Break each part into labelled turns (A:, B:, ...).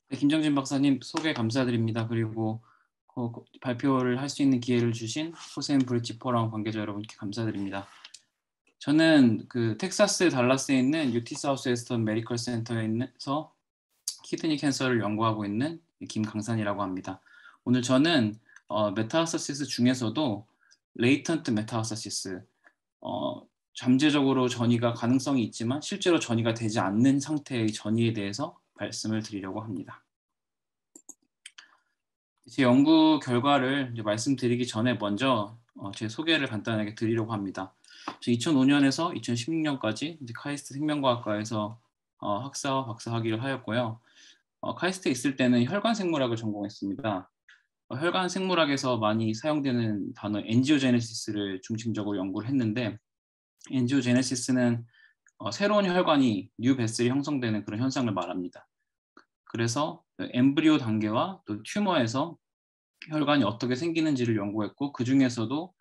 A: 네, 김정진 박사님 소개 감사드립니다. 그리고 발표를 할 수 있는 기회를 주신 호세인 브릿지 포럼 관계자 여러분께 감사드립니다. 저는 그 텍사스 달라스에 있는 UT 사우스웨스턴 메디컬 센터에서 키드니 캔서를 연구하고 있는 김강산이라고 합니다. 오늘 저는 메타스타시스 중에서도 레이턴트 메타스타시스, 잠재적으로 전이가 가능성이 있지만 실제로 전이가 되지 않는 상태의 전이에 대해서 말씀을 드리려고 합니다. 제 연구 결과를 이제 말씀드리기 전에 먼저 제 소개를 간단하게 드리려고 합니다. 2005년에서 2016년까지 이제 카이스트 생명과학과에서 학사와 박사 학위를 하였고요. 카이스트에 있을 때는 혈관 생물학을 전공했습니다. 혈관 생물학에서 많이 사용되는 단어 엔지오제네시스를 중심적으로 연구를 했는데, 엔지오제네시스는 새로운 혈관이 뉴 베슬이 형성되는 그런 현상을 말합니다. 그래서 엠브리오 단계와 또 튜머에서 혈관이 어떻게 생기는지를 연구했고, 그 중에서도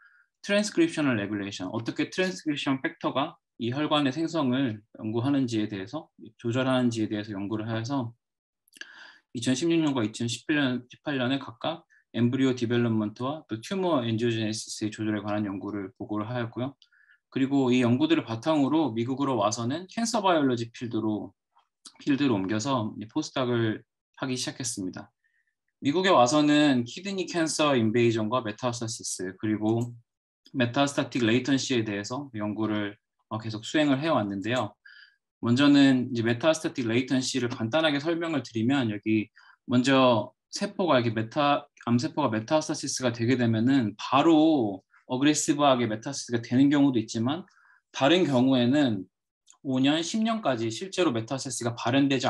A: 트랜스크립셔널 레귤레이션, 어떻게 트랜스크립션 팩터가 이 혈관의 생성을 연구하는지에 대해서, 조절하는지에 대해서 연구를 하여서 2016년과 2018년에 각각 엠브리오 디벨롭먼트와 또 튜머 엔지오제네시스의 조절에 관한 연구를 보고를 하였고요. 그리고 이 연구들을 바탕으로 미국으로 와서는 캔서 바이올로지 필드로 옮겨서 포스닥을 하기 시작했습니다. 미국에 와서는 키드니 캔서 인베이전과 메타스타시스, 그리고 메타스타틱 레이턴시에 대해서 연구를 계속 수행을 해왔는데요. 먼저는 이제 메타스타틱 레이턴시를 간단하게 설명을 드리면, 여기 먼저 세포가 이렇게 암세포가 메타스타시스가 되게 되면은 바로 어그레시브하게 메타스타시스가 되는 경우도 있지만, 다른 경우에는 5년, 10년까지 실제로 메타스타시스가 발현되지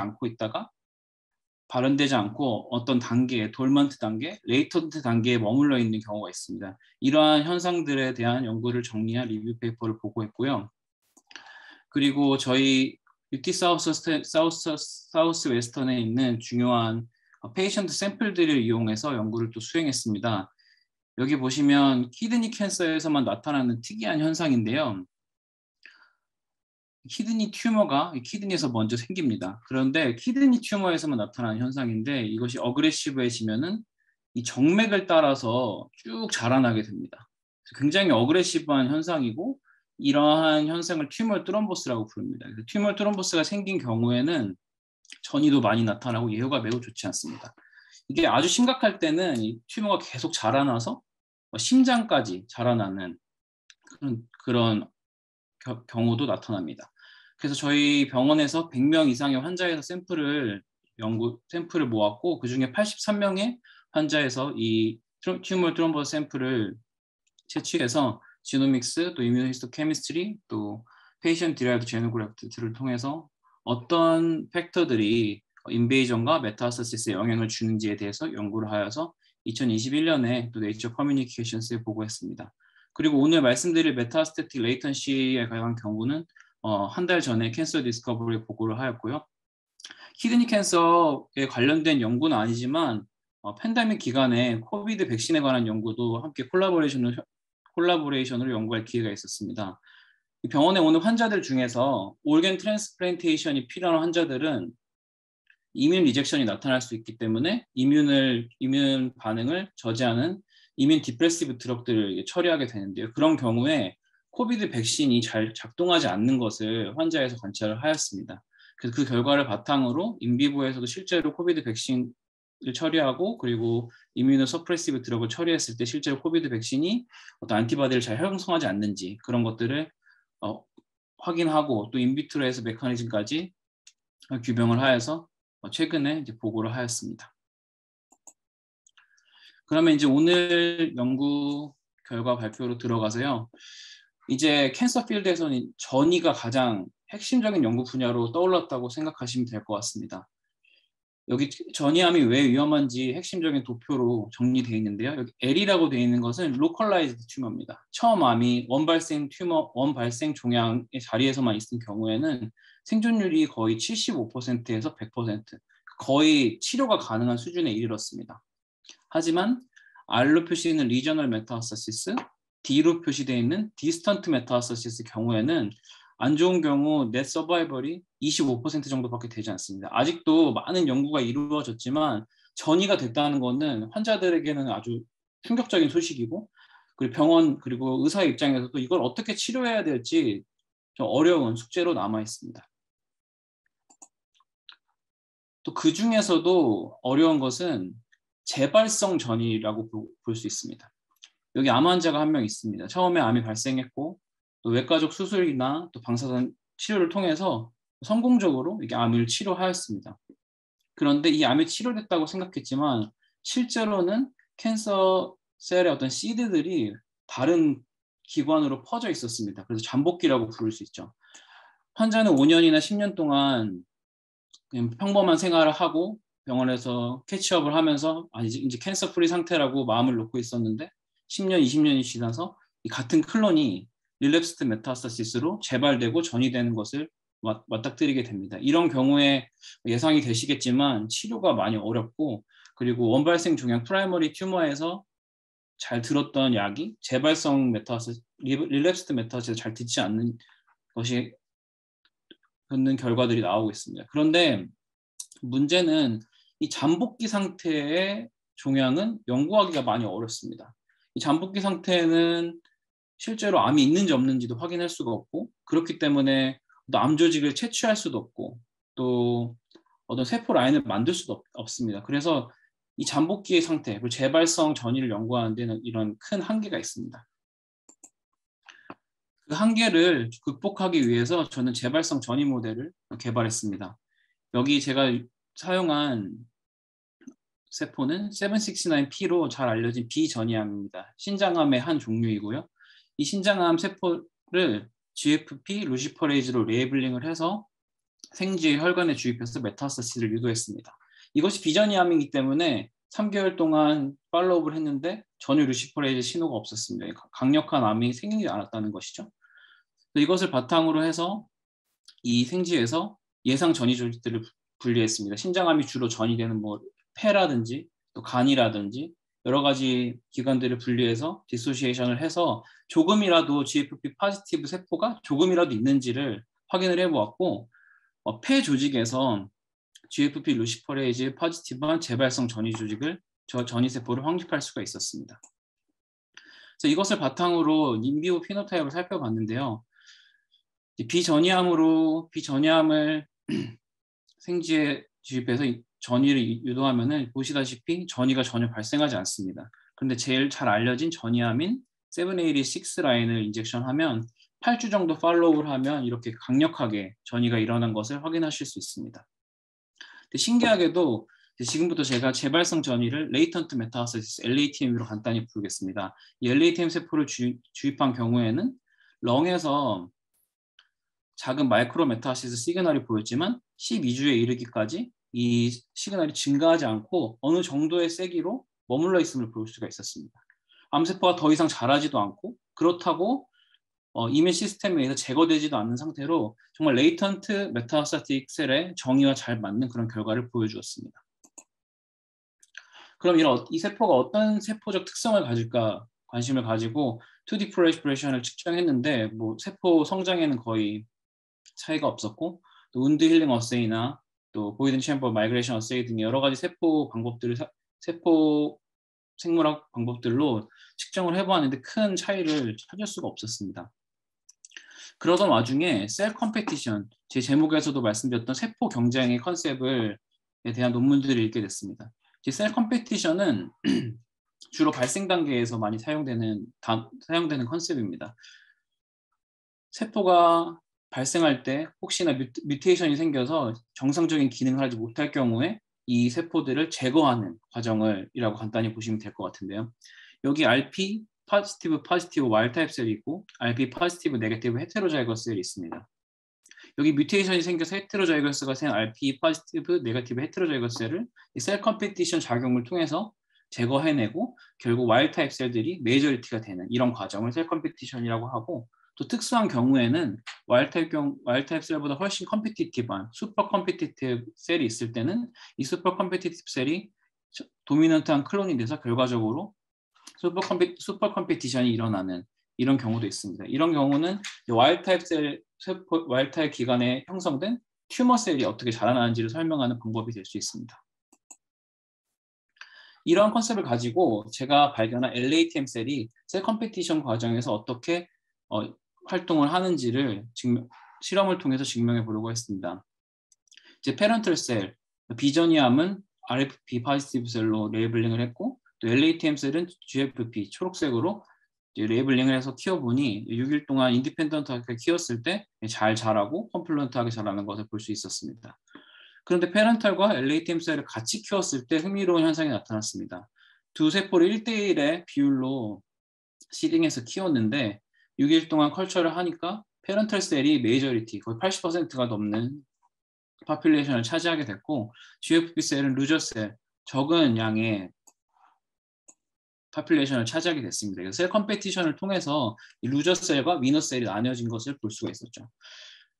A: 않고 어떤 단계, 돌먼트 단계, 레이턴트 단계에 머물러 있는 경우가 있습니다. 이러한 현상들에 대한 연구를 정리한 리뷰 페이퍼를 보고했고요. 그리고 저희 UT 사우스 웨스턴에 있는 중요한 페이션트 샘플들을 이용해서 연구를 또 수행했습니다. 여기 보시면 키드니 캔서에서만 나타나는 특이한 현상인데요. 키드니 튜머가 키드니에서 먼저 생깁니다. 그런데 키드니 튜머에서만 나타나는 현상인데, 이것이 어그레시브해지면은 이 정맥을 따라서 쭉 자라나게 됩니다. 굉장히 어그레시브한 현상이고, 이러한 현상을 튜머 트롬보스라고 부릅니다. 튜머 트롬보스가 생긴 경우에는 전이도 많이 나타나고 예후가 매우 좋지 않습니다. 이게 아주 심각할 때는 이 튜머가 계속 자라나서 심장까지 자라나는 그런 경우도 나타납니다. 그래서 저희 병원에서 100명 이상의 환자에서 샘플을 모았고, 그중에 83명의 환자에서 이 튜머 트롬보스 샘플을 채취해서 지노믹스, 또 이뮤노히스토케미스트리, 또 페이션트 디라이브드 제노그래프트를 통해서 어떤 팩터들이 인베이전과 메타스타시스에 영향을 주는지에 대해서 연구를 하여서 2021년에 또 네이처 커뮤니케이션스에 보고했습니다. 그리고 오늘 말씀드릴 메타스태틱 레이턴시에 관한 경우는 한 달 전에 캔서 디스커버리 보고를 하였고요. 키드니 캔서에 관련된 연구는 아니지만 팬데믹 기간에 코비드 백신에 관한 연구도 함께 콜라보레이션으로 연구할 기회가 있었습니다. 병원에 오는 환자들 중에서 올겐 트랜스플란테이션이 필요한 환자들은 이뮨 리젝션이 나타날 수 있기 때문에 이뮨 반응을 저지하는 이뮨 디프레시브 드럭들을 처리하게 되는데요. 그런 경우에 코비드 백신이 잘 작동하지 않는 것을 환자에서 관찰을 하였습니다. 그래서 그 결과를 바탕으로 인비보에서도 실제로 코비드 백신을 처리하고, 그리고 이뮤노 서프레시브 드럭을 처리했을 때 실제로 코비드 백신이 어떤 안티바디를 잘 형성하지 않는지, 그런 것들을 확인하고, 또 인비트로에서 메커니즘까지 규명을 하여서 최근에 이제 보고를 하였습니다. 그러면 이제 오늘 연구 결과 발표로 들어가서요. 이제 캔서 필드에서는 전이가 가장 핵심적인 연구 분야로 떠올랐다고 생각하시면 될 것 같습니다. 여기 전이암이 왜 위험한지 핵심적인 도표로 정리되어 있는데요. 여기 L이라고 되어 있는 것은 로컬라이즈드 튜머입니다. 처음 암이 원발생 종양의 자리에서만 있은 경우에는 생존율이 거의 75%에서 100%, 거의 치료가 가능한 수준에 이르렀습니다. 하지만 R로 표시되는 리저널 메타스타시스, D로 표시되어 있는 디스턴트 메타스타시스 경우에는 안 좋은 경우 넷 서바이벌이 25% 정도밖에 되지 않습니다. 아직도 많은 연구가 이루어졌지만 전이가 됐다는 것은 환자들에게는 아주 충격적인 소식이고, 그리고 병원 그리고 의사 입장에서도 이걸 어떻게 치료해야 될지 좀 어려운 숙제로 남아 있습니다. 또 그 중에서도 어려운 것은 재발성 전이라고 볼 수 있습니다. 여기 암 환자가 한 명 있습니다. 처음에 암이 발생했고 또 외과적 수술이나 또 방사선 치료를 통해서 성공적으로 이게 암을 치료하였습니다. 그런데 이 암이 치료됐다고 생각했지만 실제로는 캔서 셀의 어떤 시드들이 다른 기관으로 퍼져 있었습니다. 그래서 잠복기라고 부를 수 있죠. 환자는 5년이나 10년 동안 그냥 평범한 생활을 하고 병원에서 캐치업을 하면서 이제 캔서 프리 상태라고 마음을 놓고 있었는데 10년, 20년이 지나서 이 같은 클론이 릴랩스트 메타스타시스로 재발되고 전이되는 것을 맞닥뜨리게 됩니다. 이런 경우에 예상이 되시겠지만 치료가 많이 어렵고, 그리고 원발생 종양 프라이머리 튜머에서 잘 들었던 약이 재발성 메타스타시스, 릴랩스트 메타스타시스에 잘 듣지 않는 것이 있는 결과들이 나오고 있습니다. 그런데 문제는 이 잠복기 상태의 종양은 연구하기가 많이 어렵습니다. 이 잠복기 상태는 실제로 암이 있는지 없는지도 확인할 수가 없고, 그렇기 때문에 암 조직을 채취할 수도 없고 또 어떤 세포 라인을 만들 수도 없습니다. 그래서 이 잠복기의 상태, 그리고 재발성 전이를 연구하는 데는 이런 큰 한계가 있습니다. 그 한계를 극복하기 위해서 저는 재발성 전이 모델을 개발했습니다. 여기 제가 사용한 세포는 769P로 잘 알려진 비전이암입니다. 신장암의 한 종류이고요. 이 신장암 세포를 GFP 루시퍼레이즈로 레이블링을 해서 생쥐의 혈관에 주입해서 메타스타시스를 유도했습니다. 이것이 비전이암이기 때문에 3개월 동안 팔로우업을 했는데 전혀 루시퍼레이즈 신호가 없었습니다. 강력한 암이 생기지 않았다는 것이죠. 이것을 바탕으로 해서 이 생쥐에서 예상 전이 조직들을 분리했습니다. 신장암이 주로 전이되는 폐라든지 또 간이라든지 여러 가지 기관들을 분리해서 디소시에이션을 해서 조금이라도 GFP 포지티브 세포가 조금이라도 있는지를 확인을 해보았고, 폐 조직에서 GFP 루시퍼레이즈 포지티브한 재발성 전이 조직을 전이 세포를 확립할 수가 있었습니다. 그래서 이것을 바탕으로 인비오 피노타입을 살펴봤는데요. 비전이암을 생쥐에 주입해서 전이를 유도하면은 보시다시피 전이가 전혀 발생하지 않습니다. 그런데 제일 잘 알려진 전이암인 786 라인을 인젝션하면 8주 정도 팔로우를 하면 이렇게 강력하게 전이가 일어난 것을 확인하실 수 있습니다. 근데 신기하게도 지금부터 제가 재발성 전이를 레이턴트 메타스타시스 LATM으로 간단히 부르겠습니다. 이 LATM 세포를 주입한 경우에는 렁에서 작은 마이크로 메타시스 시그널이 보였지만 12주에 이르기까지 이 시그널이 증가하지 않고 어느 정도의 세기로 머물러 있음을 볼 수가 있었습니다. 암세포가 더 이상 자라지도 않고, 그렇다고 이면 시스템에 의해서 제거되지도 않는 상태로 정말 레이턴트 메타스타틱 셀의 정의와 잘 맞는 그런 결과를 보여주었습니다. 그럼 이 세포가 어떤 세포적 특성을 가질까 관심을 가지고 2D 프로레스피레이션을 측정했는데 세포 성장에는 거의 차이가 없었고, 또 운드 힐링 어세이나 또 보이든 챔버 마이그레이션 어세이 등의 여러 가지 세포 생물학 방법들로 측정을 해보았는데 큰 차이를 찾을 수가 없었습니다. 그러던 와중에 셀 컴페티션, 제 제목에서도 말씀드렸던 세포 경쟁의 컨셉에 대한 논문들을 읽게 됐습니다. 셀 컴페티션은 주로 발생 단계에서 많이 사용되는 컨셉입니다. 세포가 발생할 때 혹시나 뮤테이션이 생겨서 정상적인 기능을 하지 못할 경우에 이 세포들을 제거하는 과정이라고 간단히 보시면 될 것 같은데요. 여기 RP 포지티브 와일드 타입 셀이 있고 RP 포지티브 네거티브 헤테로자이거스 셀이 있습니다. 여기 뮤테이션이 생겨서 헤테로자이거스가 생 RP 포지티브 네거티브 헤테로자이거스 셀을 이 셀 컴페티션 작용을 통해서 제거해내고 결국 와일드 타입 셀들이 메이저리티가 되는 이런 과정을 셀 컴페티션이라고 하고, 또 특수한 경우에는 와일드 타입 셀보다 훨씬 컴피티티브한 슈퍼 컴피티티브 셀이 있을 때는 이 슈퍼 컴피티티브 셀이 도미넌트한 클론이 돼서 결과적으로 슈퍼 컴피티션이 일어나는 이런 경우도 있습니다. 이런 경우는 와일드 타입 기관에 형성된 튜머 셀이 어떻게 자라나는지를 설명하는 방법이 될 수 있습니다. 이러한 컨셉을 가지고 제가 발견한 LATM 셀이 셀 컴피티션 과정에서 어떻게 활동을 하는지를 실험을 통해서 증명해 보려고 했습니다. 이제 페런털 셀, 비저니암은 RFP 포지티브 셀로 레이블링을 했고, 또 LATM 셀은 GFP 초록색으로 레이블링을 해서 키워보니 6일 동안 인디펜던트하게 키웠을 때 잘 자라고 컴플런트하게 자라는 것을 볼 수 있었습니다. 그런데 페런털과 LATM 셀을 같이 키웠을 때 흥미로운 현상이 나타났습니다. 두 세포를 1대1의 비율로 시딩해서 키웠는데 6일 동안 컬처를 하니까 페런털 셀이 메이저리티, 거의 80%가 넘는 파퓰레이션을 차지하게 됐고, GFP 셀은 루저 셀, 적은 양의 파퓰레이션을 차지하게 됐습니다. 그래서 셀 컴페티션을 통해서 이 루저 셀과 위너 셀이 나뉘어진 것을 볼 수가 있었죠.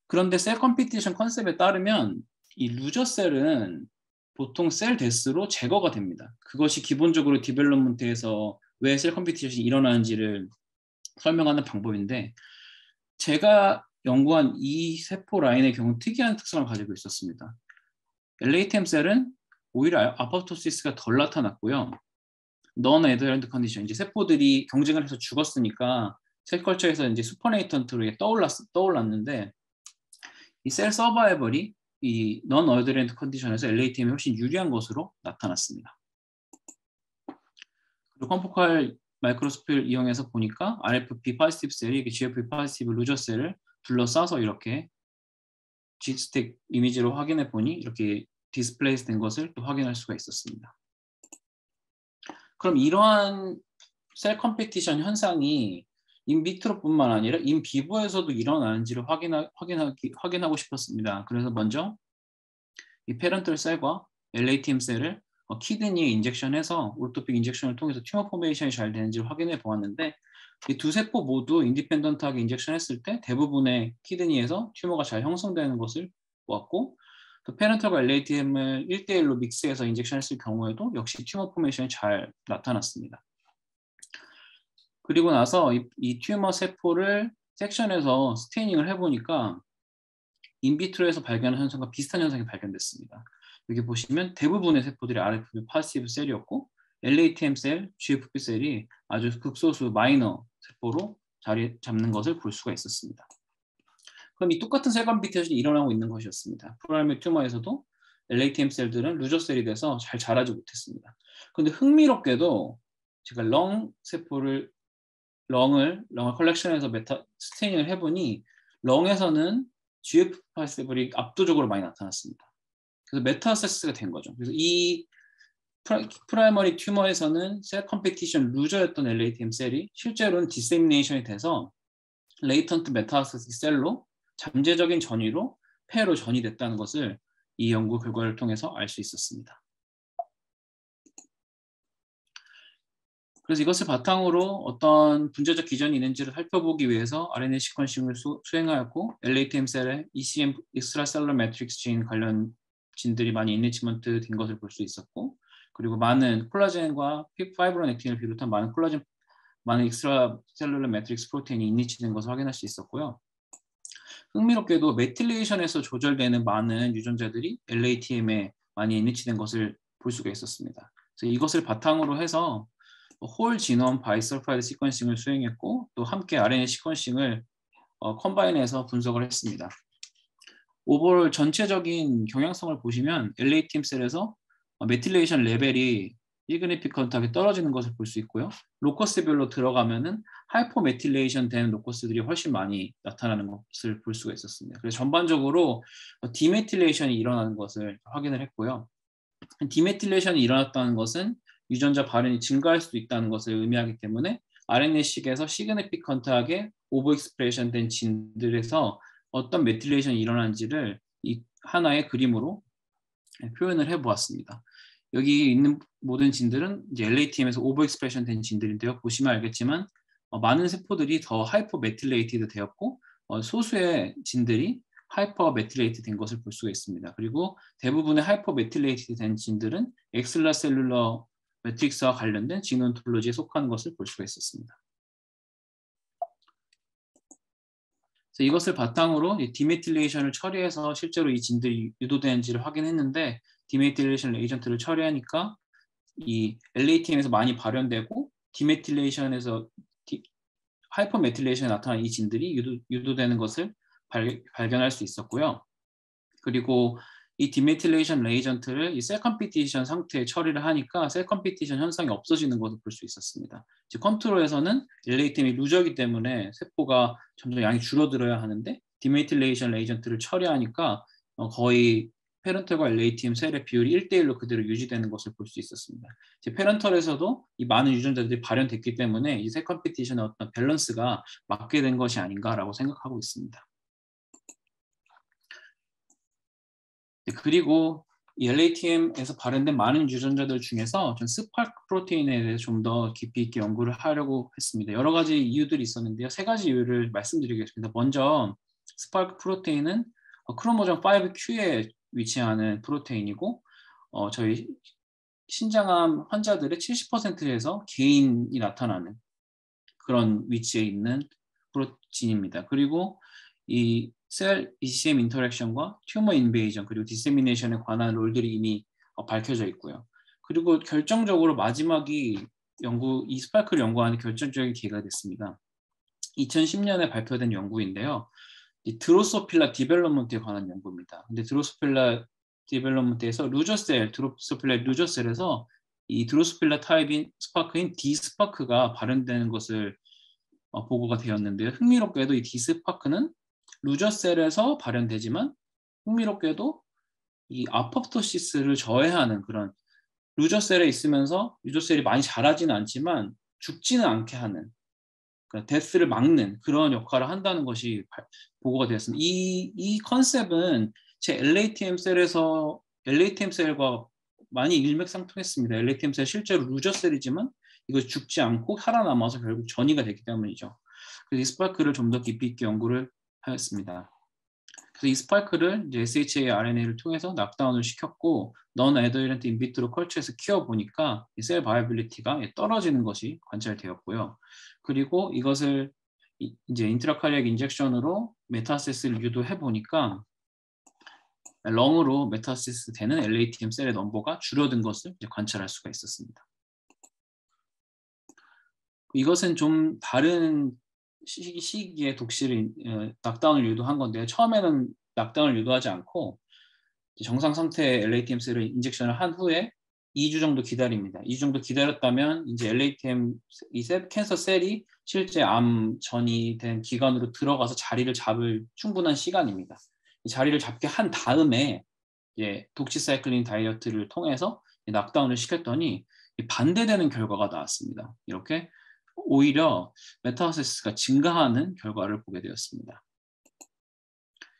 A: 그런데 셀 컴피티션 컨셉에 따르면 이 루저 셀은 보통 셀 데스로 제거가 됩니다. 그것이 기본적으로 디벨롭먼트에서 왜 셀 컴피티션이 일어나는지를 설명하는 방법인데, 제가 연구한 이 세포 라인의 경우 특이한 특성을 가지고 있었습니다. LATM 셀은 오히려 아포토시스가 덜 나타났고요. 넌 에더랜드 컨디션, 이제 세포들이 경쟁을 해서 죽었으니까 셀컬처에서 이제 슈퍼네이턴트로 떠올랐는데, 이 셀 서바이벌이 이 넌 어드랜드 컨디션에서 LATM이 훨씬 유리한 것으로 나타났습니다. 그리고 컴포칼 마이크로스코피를 이용해서 보니까 RFP 포지티브 셀이 GFP 포지티브 루저 셀을 둘러싸서 이렇게 G스택 이미지로 확인해 보니 이렇게 디스플레이스 된 것을 또 확인할 수가 있었습니다. 그럼 이러한 셀 컴피티션 현상이 인비트로뿐만 아니라 인비보에서도 일어나는지를 확인하고 싶었습니다. 그래서 먼저 이 페런털 셀과 LATM 셀을 키드니에 인젝션해서 올토픽 인젝션을 통해서 튜머 포메이션이 잘 되는지를 확인해 보았는데, 이 두 세포 모두 인디펜던트하게 인젝션했을 때 대부분의 키드니에서 튜머가 잘 형성되는 것을 보았고, 또 페런털과 LATM을 1대1로 믹스해서 인젝션했을 경우에도 역시 튜머 포메이션이 잘 나타났습니다. 그리고 나서 이 튜머 세포를 섹션해서 스테이닝을 해보니까 인비트로에서 발견한 현상과 비슷한 현상이 발견됐습니다. 여기 보시면 대부분의 세포들이 RFP 포지티브 셀이었고, LATM 셀, GFP 셀이 아주 극소수 마이너 세포로 자리 잡는 것을 볼 수가 있었습니다. 그럼 이 똑같은 셀 컴피티션이 일어나고 있는 것이었습니다. 프라이머리 튜머에서도 LATM 셀들은 루저 셀이 돼서 잘 자라지 못했습니다. 그런데 흥미롭게도 제가 렁을 컬렉션해서 스테이닝을 해보니 렁에서는 GFP4이 압도적으로 많이 나타났습니다. 그래서 메타세스가 된 거죠. 그래서 이 프라이머리 튜머에서는 셀 컴피티션 루저였던 LATM 셀이 실제로는 디세미네이션이 돼서 레이턴트 메타세스 셀로 잠재적인 전이로 폐로 전이됐다는 것을 이 연구 결과를 통해서 알 수 있었습니다. 그래서 이것을 바탕으로 어떤 분자적 기전이 있는지를 살펴보기 위해서 RNA 시퀀싱을 수행하였고, LATM 셀의 ECM 익스트라셀러 매트릭스 진 관련 진들이 많이 인리치먼트 된 것을 볼 수 있었고, 그리고 많은 콜라겐과 파이브로넥틴을 비롯한 많은 익스트라셀룰러 매트릭스 프로테인이 인리치된 것을 확인할 수 있었고요. 흥미롭게도 메틸레이션에서 조절되는 많은 유전자들이 LATM에 많이 인리치된 것을 볼 수가 있었습니다. 그래서 이것을 바탕으로 해서 홀 지놈 바이설파이드 시퀀싱을 수행했고, 또 함께 RNA 시퀀싱을 컴바인해서 분석을 했습니다. 오버롤 전체적인 경향성을 보시면 LATM 셀에서 메틸레이션 레벨이 시그니피컨트하게 떨어지는 것을 볼 수 있고요. 로커스별로 들어가면은 하이퍼 메틸레이션 된 로커스들이 훨씬 많이 나타나는 것을 볼 수가 있었습니다. 그래서 전반적으로 디메틸레이션이 일어나는 것을 확인을 했고요. 디메틸레이션이 일어났다는 것은 유전자 발현이 증가할 수도 있다는 것을 의미하기 때문에 RNA-식에서 시그니피컨트하게 오버익스프레션 된 진들에서 어떤 메틸레이션이 일어나는지를 이 하나의 그림으로 표현을 해보았습니다. 여기 있는 모든 진들은 이제 LATM에서 오버익스프레션 된 진들인데요. 보시면 알겠지만 많은 세포들이 더 하이퍼 메틸레이티드 되었고, 소수의 진들이 하이퍼 메틸레이트 된 것을 볼 수가 있습니다. 그리고 대부분의 하이퍼 메틸레이트 된 진들은 엑슬라셀룰러 매트릭스와 관련된 진 온톨로지에 속하는 것을 볼 수가 있었습니다. 그래서 이것을 바탕으로 디메틸레이션을 처리해서 실제로 이 진들이 유도되는지를 확인했는데 디메틸레이션 에이전트를 처리하니까 이 LATM에서 많이 발현되고 디메틸레이션에서 하이퍼메틸레이션에 나타난 이 진들이 유도되는 것을 발견할 수 있었고요. 그리고 이 디메틸레이션 레이전트를 이 셀 컴피티션 상태에 처리를 하니까 셀 컴피티션 현상이 없어지는 것을 볼 수 있었습니다. 즉 컨트롤에서는 LATM이 루저이기 때문에 세포가 점점 양이 줄어들어야 하는데 디메틸레이션 레이전트를 처리하니까 거의 페런털과 LATM 셀의 비율이 1대1로 그대로 유지되는 것을 볼 수 있었습니다. 페런털에서도 이 많은 유전자들이 발현됐기 때문에 이 셀 컴피티션의 어떤 밸런스가 맞게 된 것이 아닌가라고 생각하고 있습니다. 그리고 이 LATM에서 발현된 많은 유전자들 중에서 전 스파크 프로테인에 대해서 좀 더 깊이 있게 연구를 하려고 했습니다. 여러 가지 이유들이 있었는데요. 세 가지 이유를 말씀드리겠습니다. 먼저 스파크 프로테인은 크로모점 5Q에 위치하는 프로테인이고 저희 신장암 환자들의 70%에서 개인이 나타나는 그런 위치에 있는 프로틴입니다. 그리고 이 셀 ECM 인터랙션과 튜머 인베이전 그리고 디세미네이션에 관한 롤들이 이미 밝혀져 있고요. 그리고 결정적으로 마지막이 이 스파이크를 연구하는 결정적인 계기가 됐습니다. 2010년에 발표된 연구인데요. 이 드로소필라 디벨롭먼트에 관한 연구입니다. 근데 드로소필라 디벨롭먼트에서 드로소필라 루저셀에서 이 드로소필라 타입인 스파크인 디스파크가 발현되는 것을 보고가 되었는데요. 흥미롭게도 이 디스파크는 루저셀에서 발현되지만 흥미롭게도 이 아포프토시스를 저해하는 그런 루저셀에 있으면서 루저셀이 많이 자라지는 않지만 죽지는 않게 하는 그러니까 데스를 막는 그런 역할을 한다는 것이 보고가 되었습니다. 이 컨셉은 제 LATM 셀과 많이 일맥상통했습니다. LATM 셀 실제로 루저셀이지만 이거 죽지 않고 살아남아서 결국 전이가 되기 때문이죠. 그래서 이 스파이크를 좀 더 깊이 있게 연구를 하였습니다. 그래서 이 스파이크를 이제 SHA RNA를 통해서 낙다운을 시켰고 넌 애더이런트 인비트로 컬처에서 키워보니까 셀 바이빌리티가 떨어지는 것이 관찰되었고요. 그리고 이것을 이제 인트라카리악 인젝션으로 메타세스를 유도해 보니까 렁으로 메타세스 되는 LATM 셀의 넘버가 줄어든 것을 이제 관찰할 수가 있었습니다. 이것은 좀 다른 시기에 독실을 낙다운을 유도한 건데요. 처음에는 낙다운을 유도하지 않고 정상 상태의 LATM 셀을 인젝션을 한 후에 2주 정도 기다립니다. 2주 정도 기다렸다면 이제 LATM 캔서 셀이 실제 암 전이 된 기관으로 들어가서 자리를 잡을 충분한 시간입니다. 이 자리를 잡게 한 다음에 이제 독시사이클린 다이어트를 통해서 낙다운을 시켰더니 반대되는 결과가 나왔습니다. 이렇게 오히려 메타세스가 증가하는 결과를 보게 되었습니다.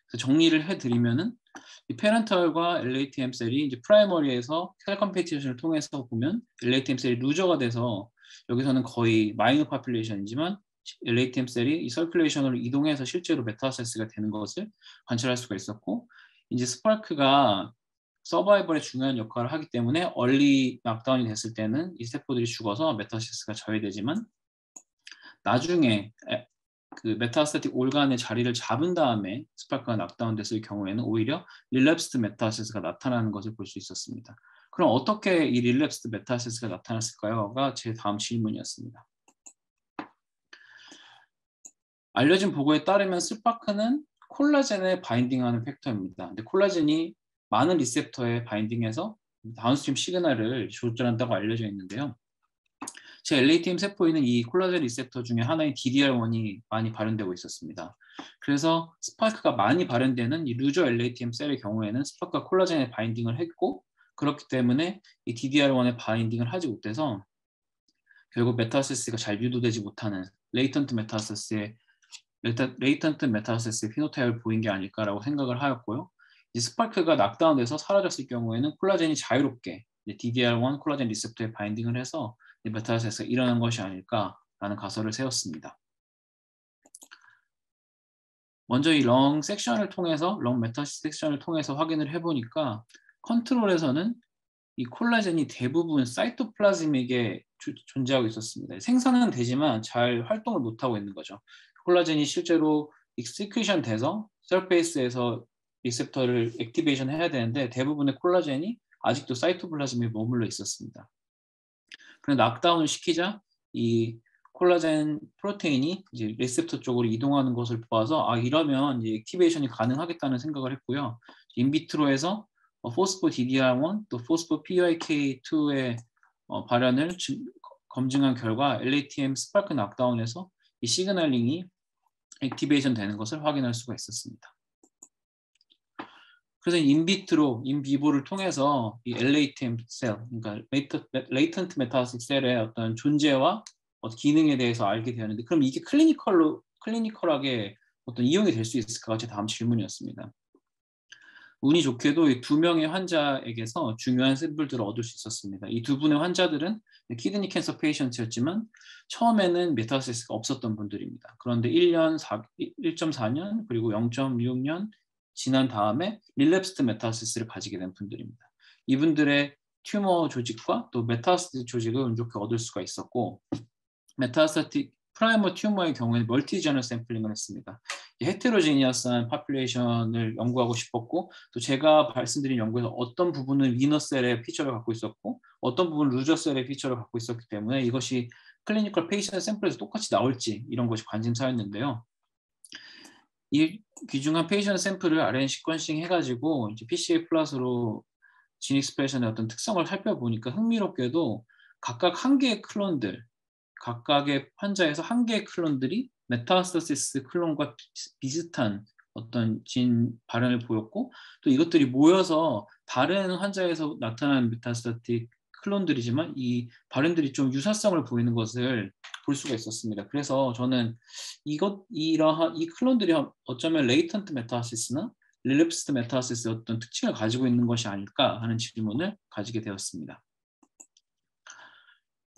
A: 그래서 정리를 해드리면은 이 페런털과 LATM 셀이 이제 프라이머리에서 셀 컴피티션을 통해서 보면 LATM 셀이 루저가 돼서 여기서는 거의 마이너 파퓰레이션이지만 LATM 셀이 이 서큘레이션으로 이동해서 실제로 메타세스가 되는 것을 관찰할 수가 있었고 이제 스파크가 서바이벌에 중요한 역할을 하기 때문에 얼리 낙다운이 됐을 때는 이 세포들이 죽어서 메타세스가 저해되지만 나중에 그 메타스타틱 올간의 자리를 잡은 다음에 스파크가 낙다운 됐을 경우에는 오히려 릴랩스드 메타세스가 나타나는 것을 볼 수 있었습니다. 그럼 어떻게 이 릴랩스드 메타세스가 나타났을까요?가 제 다음 질문이었습니다. 알려진 보고에 따르면 스파크는 콜라겐에 바인딩하는 팩터입니다. 근데 콜라겐이 많은 리셉터에 바인딩해서 다운스트림 시그널을 조절한다고 알려져 있는데요. 제 LATM 세포에는 이 콜라겐 리셉터 중에 하나인 DDR1이 많이 발현되고 있었습니다. 그래서 스파이크가 많이 발현되는 이 루저 LATM 셀의 경우에는 스파이크가 콜라겐에 바인딩을 했고 그렇기 때문에 이 DDR1에 바인딩을 하지 못해서 결국 메타세스가 잘 유도되지 못하는 레이턴트 메타세스의 피노타입을 보인 게 아닐까라고 생각을 하였고요. 이 스파이크가 낙다운돼서 사라졌을 경우에는 콜라겐이 자유롭게 DDR1 콜라겐 리셉터에 바인딩을 해서 메타세스가 일어난 것이 아닐까라는 가설을 세웠습니다. 먼저 이 렁 섹션을 통해서 렁 메타시스 섹션을 통해서 확인을 해보니까 컨트롤에서는 이 콜라겐이 대부분 사이토플라즘에게 존재하고 있었습니다. 생산은 되지만 잘 활동을 못하고 있는 거죠. 콜라겐이 실제로 익스큐션 돼서 서페이스에서 리셉터를 액티베이션 해야 되는데 대부분의 콜라겐이 아직도 사이토플라즘에 머물러 있었습니다. 그래서 락다운을 시키자 이 콜라겐 프로테인이 이제 리셉터 쪽으로 이동하는 것을 보아서 이러면 이제 액티베이션이 가능하겠다는 생각을 했고요. 인비트로에서 포스포 DDR1 또 포스포 PYK2의 발현을 검증한 결과 LATM 스파크 락다운에서 이 시그널링이 액티베이션 되는 것을 확인할 수가 있었습니다. 그래서 인비트로, 인비보를 통해서 이 LATM 셀, 그러니까 레이턴트 메타스틱 셀의 어떤 존재와 기능에 대해서 알게 되었는데, 그럼 이게 클리니컬하게 어떤 이용이 될 수 있을까가 제 다음 질문이었습니다. 운이 좋게도 이 2명의 환자에게서 중요한 샘플들을 얻을 수 있었습니다. 이 두 분의 환자들은 키드니 캔서 페이션트였지만 처음에는 메타스티스가 없었던 분들입니다. 그런데 1.4년 그리고 0.6년 지난 다음에 릴랩스트 메타스티스를 가지게 된 분들입니다. 이분들의 튜머 조직과 또 메타스티스 조직을 운 좋게 얻을 수가 있었고, 메타스틱 프라이머 튜머의 경우에는 멀티제널 샘플링을 했습니다. 헤테로지니어스한 파퓰레이션을 연구하고 싶었고, 또 제가 말씀드린 연구에서 어떤 부분은 위너셀의 피처를 갖고 있었고 어떤 부분은 루저셀의 피처를 갖고 있었기 때문에 이것이 클리니컬 페이션 샘플에서 똑같이 나올지 이런 것이 관심사였는데요. 이 귀중한 페이션 샘플을 RNA 시퀀싱 해가지고 이제 PCA 플러스로 진 익스프레션의 어떤 특성을 살펴보니까 흥미롭게도 각각 한 개의 클론들, 각각의 환자에서 한 개의 클론들이 메타스타시스 클론과 비슷한 어떤 진 발현을 보였고, 또 이것들이 모여서 다른 환자에서 나타나는 메타스타틱 클론들이지만 이 발현들이 좀 유사성을 보이는 것을 볼 수가 있었습니다. 그래서 저는 이러한 이 클론들이 어쩌면 레이턴트 메타시스나 릴랩스트 메타시스의 어떤 특징을 가지고 있는 것이 아닐까 하는 질문을 가지게 되었습니다.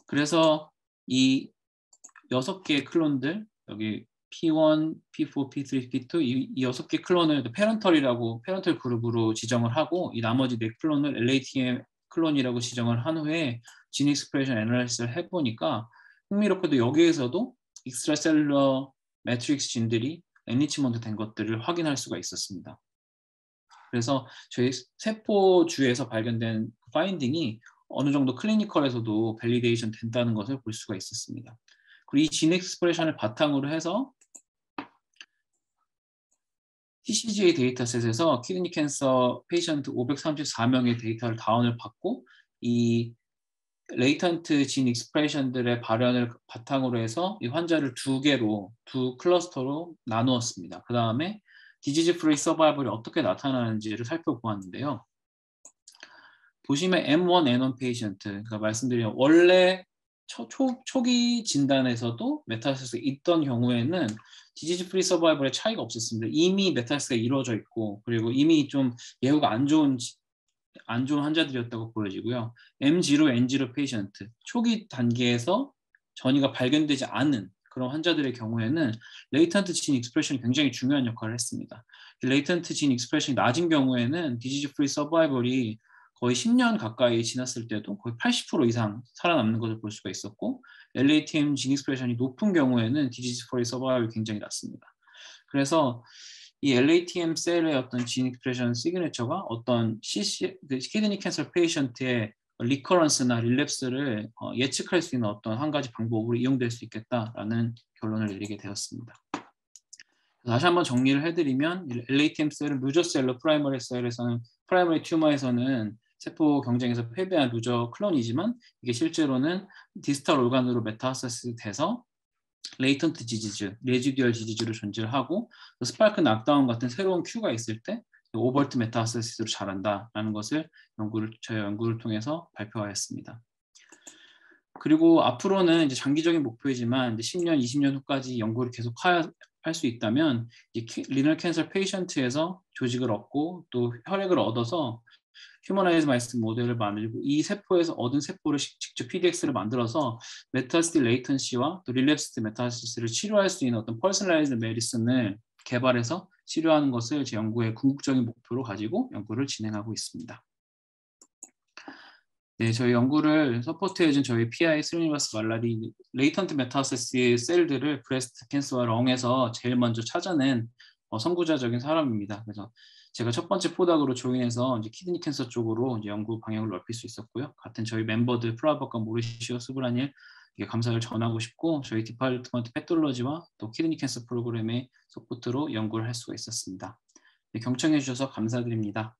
A: 그래서 이 6개의 클론들, 여기 P1, P4, P3, P2 이 6개 클론을 페런털 그룹으로 지정을 하고 이 나머지 4클론을 LATM 클론이라고 지정을 한 후에 진 익스프레션 애널리시스를 해보니까 흥미롭게도 여기에서도 익스트라셀러 매트릭스 진들이 엔리치먼트 된 것들을 확인할 수가 있었습니다. 그래서 저희 세포주에서 발견된 파인딩이 어느 정도 클리니컬에서도 밸리데이션 된다는 것을 볼 수가 있었습니다. 그리고 이 진 익스프레션을 바탕으로 해서 TCGA 데이터셋에서 키드니 캔서 페이션트 534명의 데이터를 다운을 받고 이 레이턴트 진 익스프레션들의 발현을 바탕으로 해서 이 환자를 두 클러스터로 나누었습니다. 그 다음에 디지즈 프리 서바이벌이 어떻게 나타나는지를 살펴보았는데요. 보시면 M1, N1 페이션트, 그러니까 말씀드린 원래 초기 진단에서도 메타스티스가 있던 경우에는 디지즈 프리 서바이벌의 차이가 없었습니다. 이미 메타스티스가 이루어져 있고 그리고 이미 좀 예후가 안 좋은 환자들이었다고 보여지고요. M0, N0 페이션트, 초기 단계에서 전이가 발견되지 않은 그런 환자들의 경우에는 레이턴트 진 익스프레션이 굉장히 중요한 역할을 했습니다. 레이턴트 진 익스프레션이 낮은 경우에는 디지즈 프리 서바이벌이 거의 10년 가까이 지났을 때도 거의 80% 이상 살아남는 것을 볼 수가 있었고, LATM 진 익스프레션이 높은 경우에는 디지즈 프리 서바이벌이 굉장히 낮습니다. 그래서 이 LATM 셀의 어떤 진 익스프레션 시그니처가 어떤 키드니 캔서 페이션트의 리커런스나 릴랩스를 예측할 수 있는 어떤 한 가지 방법으로 이용될 수 있겠다라는 결론을 내리게 되었습니다. 다시 한번 정리를 해드리면 LATM 셀은 루저 셀러 프라이머리 셀에서는 프라이머리 튜머에서는 세포 경쟁에서 패배한 루저 클론이지만 이게 실제로는 디스탈 올간으로 메타스타시스 돼서 레이턴트 디지즈, 레지듀얼 디지즈로 존재를 하고 스파이크 낙다운 같은 새로운 큐가 있을 때 오버트 메타스타시스로 자란다라는 것을 저희 연구를 통해서 발표하였습니다. 그리고 앞으로는 이제 장기적인 목표이지만 이제 10년, 20년 후까지 연구를 계속 할 수 있다면 리널 캔서 페이션트에서 조직을 얻고 또 혈액을 얻어서 휴머나이즈 마이스 모델을 만들고 이 세포에서 얻은 세포를 직접 PDX를 만들어서 메타스틱 레이턴시와 또 릴랩스트 메타시스를 치료할 수 있는 어떤 퍼스널라이즈 메디슨을 개발해서 치료하는 것을 제 연구의 궁극적인 목표로 가지고 연구를 진행하고 있습니다. 네, 저희 연구를 서포트해준 저희 PI 스리니바스 말라리 레이턴트 메타스타시스 셀들을 브레스트 캔서와 렁에서 제일 먼저 찾아낸 선구자적인 사람입니다. 그래서 제가 첫 번째 포닥으로 조인해서 이제 키드니 캔서 쪽으로 이제 연구 방향을 넓힐 수 있었고요. 같은 저희 멤버들 프라박과 모리시오 스브라닐 감사를 전하고 싶고 저희 디파트먼트 패톨로지와 또 키드니 캔서 프로그램의 서포트로 연구를 할 수가 있었습니다. 네, 경청해 주셔서 감사드립니다.